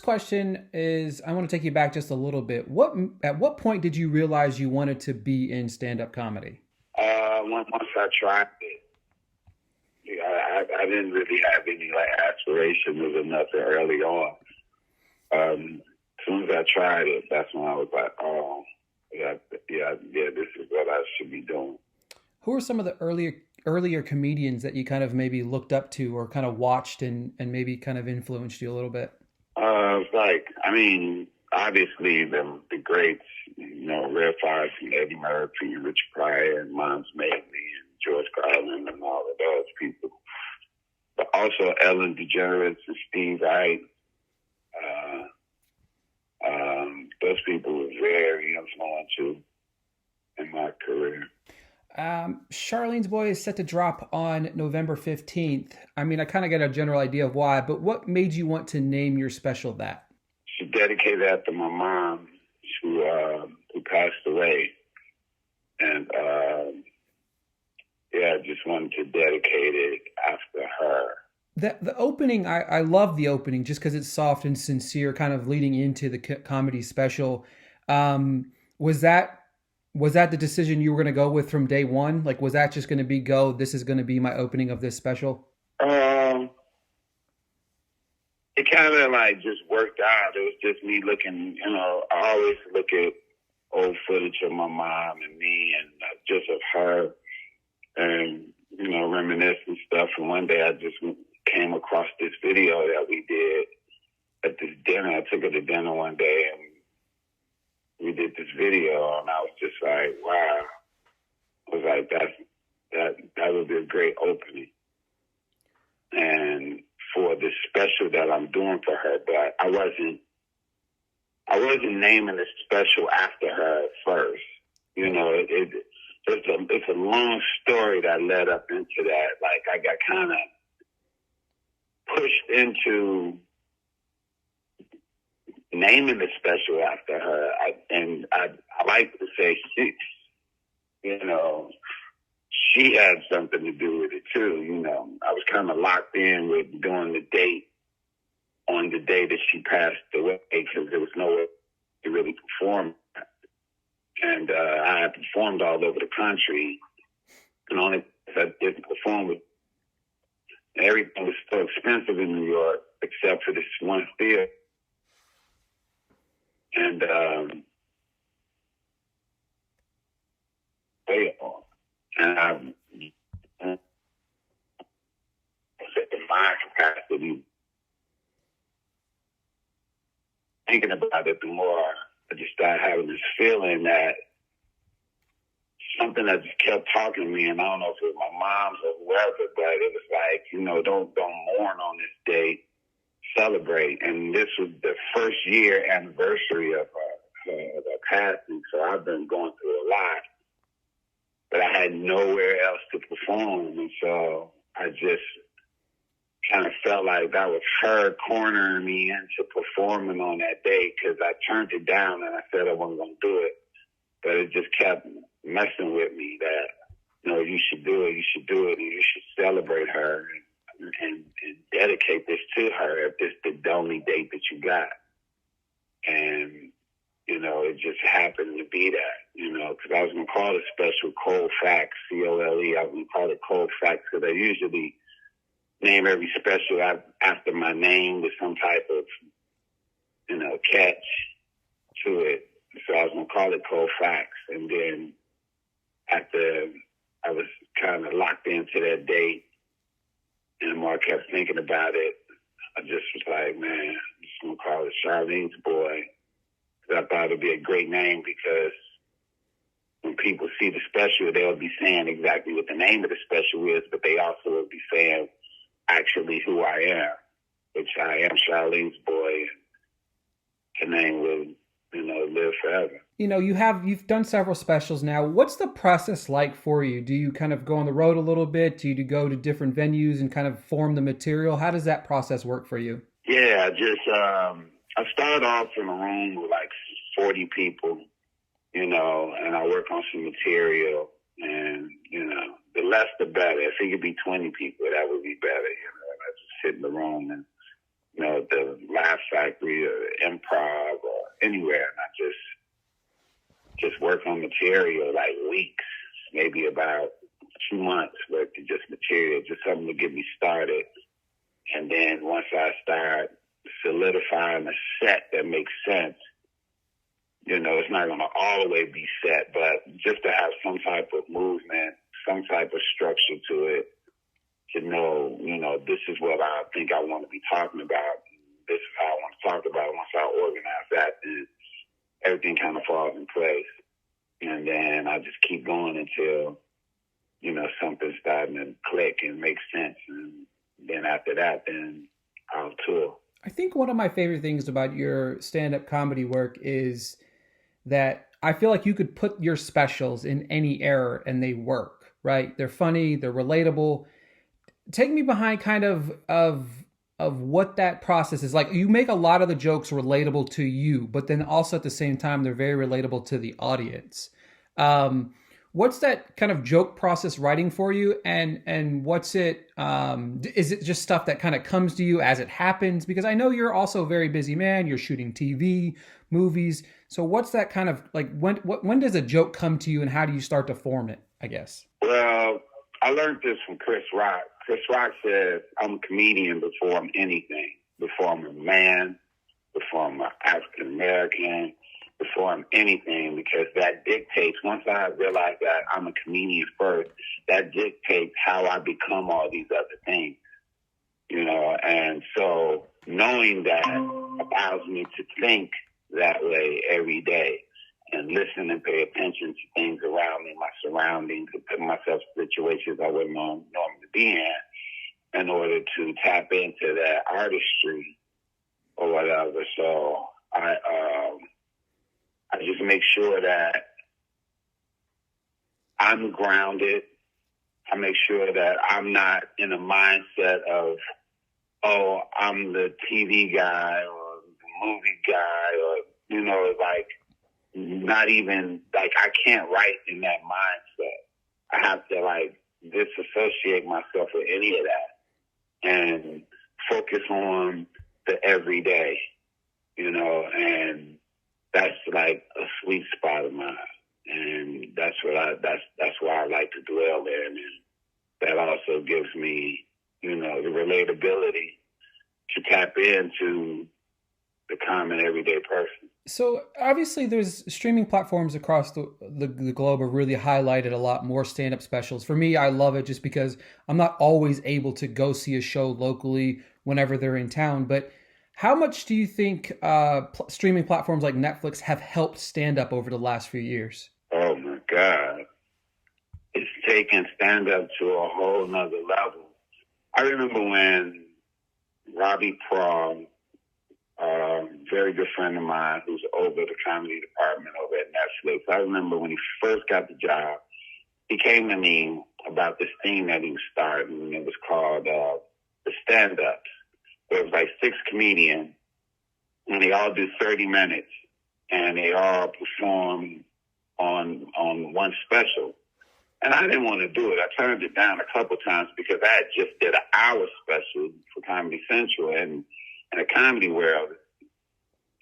first question is, I want to take you back just a little bit. At what point did you realize you wanted to be in stand-up comedy? Once I tried it, yeah, I didn't really have any like aspirations or nothing early on. As soon as I tried it, that's when I was like, oh, yeah, this is what I should be doing. Who are some of the earlier comedians that you kind of maybe looked up to or kind of watched and maybe kind of influenced you a little bit? Obviously the greats, Red Fox and Eddie Murphy and Richard Pryor and Mons Mabley and George Carlin and all of those people. But also Ellen DeGeneres and Steve Wright. Those people were very influential in my career. Charlene's Boy is set to drop on November 15th. I mean, I kind of get a general idea of why, but what made you want to name your special that? She dedicated that to my mom, who passed away. And, I just wanted to dedicate it after her. The opening, I love the opening just because it's soft and sincere, kind of leading into the comedy special. Was that the decision you were going to go with from day one? Like, was that just going to be this is going to be my opening of this special? It kind of like just worked out. It was just me looking, I always look at old footage of my mom and me and just of her and, reminisce and stuff. And one day I just came across this video that we did at this dinner. I took her to dinner one day and we did this video, and I was just like, wow. I was like, that would be a great opening. And for this special that I'm doing for her, but I wasn't naming the special after her at first. It's a long story that led up into that. Like, I got kind of pushed into naming the special after her. I like to say she had something to do with it too. I was kind of locked in with doing the date on the day that she passed away because there was no way to really perform. And I had performed all over the country, and only I didn't perform with. Everything was so expensive in New York except for this one theater. And in my capacity, thinking about it, the more I just started having this feeling that something that just kept talking to me, and I don't know if it was my mom's or whoever, but it was like, don't mourn on this day, celebrate. And this was the first year anniversary of her passing, so I've been going through a lot, but I had nowhere else to perform, and so I just kind of felt like that was her cornering me into performing on that day because I turned it down and I said I wasn't going to do it, but it just kept messing with me that, you should do it, and you should celebrate her and dedicate this to her if this is the only date that you got. And, it just happened to be that, because I was going to call the special Cole Facts, Cole. I was going to call it Cole Facts because I usually name every special after my name with some type of, catch to it. So I was going to call it Cole Facts. And then after I was kind of locked into that date and the more I kept thinking about it, I just was like, man, I'm just going to call it Charleen's Boy. I thought it would be a great name because when people see the special, they'll be saying exactly what the name of the special is, but they also will be saying actually who I am, which I am Charleen's Boy, and the name will, live forever. You've done several specials now. What's the process like for you? Do you kind of go on the road a little bit? Do you go to different venues and kind of form the material? How does that process work for you? Yeah, I started off in a room with like 40 people, and I work on some material, and, the less the better. If it could be 20 people, that would be better, and I just sit in the room and, the laugh Factory or Improv or anywhere, and I just work on material like weeks, maybe about 2 months worth of just material, just something to get me started. And then once I start solidifying a set that makes sense, it's not going to all the way be set, but just to have some type of movement, some type of structure to it, to know, this is what I think I want to be talking about. This is how I want to talk about it. Once I organize that, then everything kind of falls in place. And then I just keep going until, something's starting to click and make sense. And then after that, then I'll tour. I think one of my favorite things about your stand-up comedy work is that I feel like you could put your specials in any era and they work, right? They're funny, they're relatable. Take me behind kind of what that process is like. You make a lot of the jokes relatable to you, but then also at the same time, they're very relatable to the audience. What's that kind of joke process writing for you? And what's it, is it just stuff that kind of comes to you as it happens? Because I know you're also a very busy man. You're shooting TV, movies. So what's that kind of like, when does a joke come to you and how do you start to form it, I guess? Well, I learned this from Chris Rock. Chris Rock said, I'm a comedian before I'm anything, before I'm a man, before I'm an African American, before I'm anything, because that dictates, once I realize that I'm a comedian first, that dictates how I become all these other things, and so knowing that allows me to think that way every day and listen and pay attention to things around me, my surroundings, and put myself in situations I wouldn't normally be in order to tap into that artistry or whatever. So I just make sure that I'm grounded. I make sure that I'm not in a mindset of, oh, I'm the TV guy or the movie guy or, like not even, like I can't write in that mindset. I have to like disassociate myself with any of that and focus on the everyday, and that's like a sweet spot of mine. And that's why I like to dwell there. And that also gives me, the relatability to tap into the common everyday person. So obviously there's streaming platforms across the globe have really highlighted a lot more stand-up specials. For me, I love it just because I'm not always able to go see a show locally whenever they're in town. But how much do you think streaming platforms like Netflix have helped stand-up over the last few years? Oh my God. It's taken stand-up to a whole nother level. I remember when Robbie Praw, very good friend of mine who's over the comedy department over at Netflix. I remember when he first got the job, he came to me about this thing that he was starting, and it was called the stand-ups. It was like 6 comedians, and they all do 30 minutes, and they all perform on one special. And I didn't want to do it. I turned it down a couple times because I had just did an hour special for Comedy Central, and in the comedy world,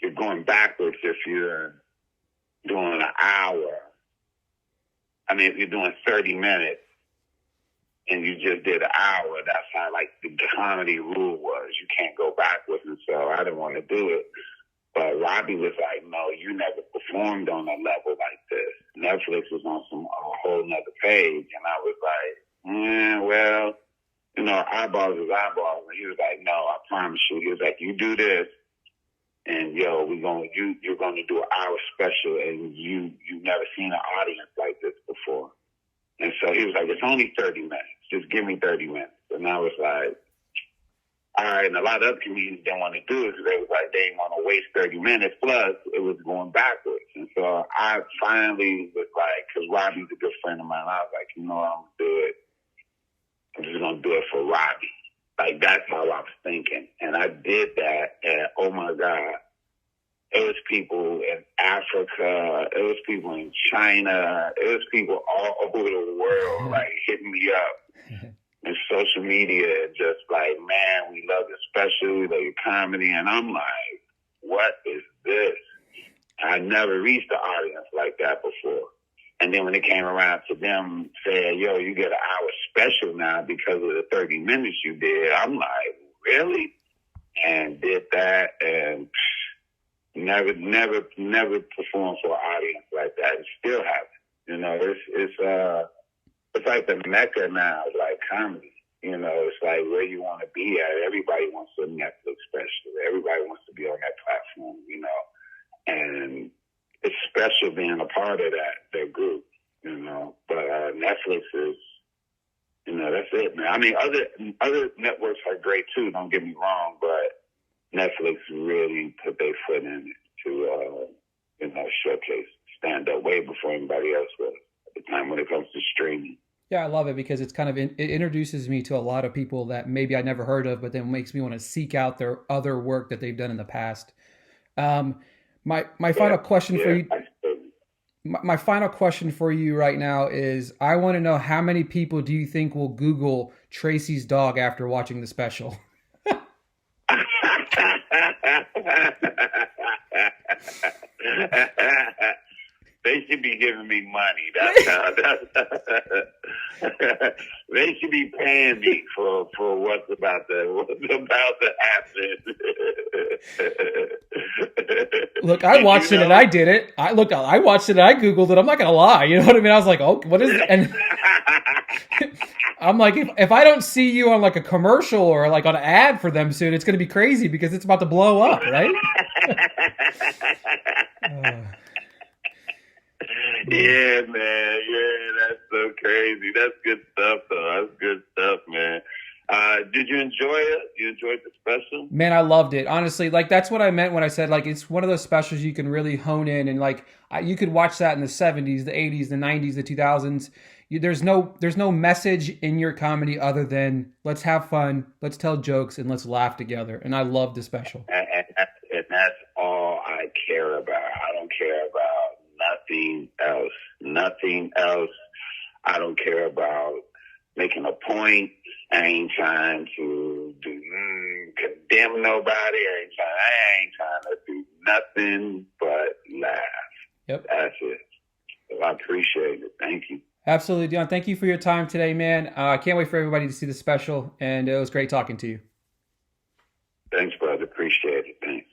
you're going backwards if you're doing an hour. I mean, if you're doing 30 minutes and you just did an hour, that's how like the comedy rule was. You can't go backwards. And so I didn't want to do it. But Robbie was like, no, you never performed on a level like this. Netflix was on a whole nother page. And I was like, well, eyeballs is eyeballs. And he was like, no, I promise you. He was like, you do this. And you're gonna do an hour special, and you've never seen an audience like this before. And so he was like, it's only 30 minutes. Just give me 30 minutes. And I was like, all right. And a lot of other comedians didn't want to do it because they was like, they didn't want to waste 30 minutes. Plus, it was going backwards. And so I finally was like, because Robbie's a good friend of mine, I was like, I'm gonna do it. I'm just gonna do it for Robbie. Like, that's how I was thinking. And I did that, and oh my God, it was people in Africa, it was people in China, it was people all over the world, like, hitting me up in social media, just like, man, we love your special, we love your comedy. And I'm like, I never reached the audience like that before. And then when it came around to them saying, yo, you get an hour special now because of the 30 minutes you did, I'm like, really? And did that and never performed for an audience like that. And still haven't. You know, it's like the mecca now, like comedy. You know, it's like where you want to be at. Everybody wants a Netflix special. Everybody wants to be on that platform, you know. And it's special being a part of that group, you know. But Netflix is, you know, that's it, man. I mean, other networks are great too. Don't get me wrong, but Netflix really put their foot in it to, you know, showcase, stand up way before anybody else was at the time when it comes to streaming. Yeah, I love it because it's kind of it introduces me to a lot of people that maybe I never heard of, but then makes me want to seek out their other work that they've done in the past. My final question for you. My final question for you right now is: I want to know how many people do you think will Google Tracy's dog after watching the special? They should be giving me money. They should be paying me for what's about to happen. Look, I watched it and I did it. I watched it and I Googled it. I'm not gonna lie. You know what I mean? I was like, oh, what is it? And I'm like, if I don't see you on like a commercial or like on an ad for them soon, it's gonna be crazy because it's about to blow up, right? Yeah, man. Yeah, that's so crazy. That's good stuff, though. That's good stuff, man. Did you enjoy it? You enjoyed the special? Man, I loved it. Honestly, like that's what I meant when I said like it's one of those specials you can really hone in and like you could watch that in the 70s, the 80s, the 90s, the 2000s. There's no message in your comedy other than let's have fun, let's tell jokes, and let's laugh together. And I love the special. And that's all I care about. I don't care about nothing else. Nothing else. I don't care about making a point. I ain't trying to condemn nobody. I ain't trying to do nothing but laugh. Yep. That's it. So I appreciate it. Thank you. Absolutely, Deon. Thank you for your time today, man. I can't wait for everybody to see the special, and it was great talking to you. Thanks, brother. Appreciate it. Thanks.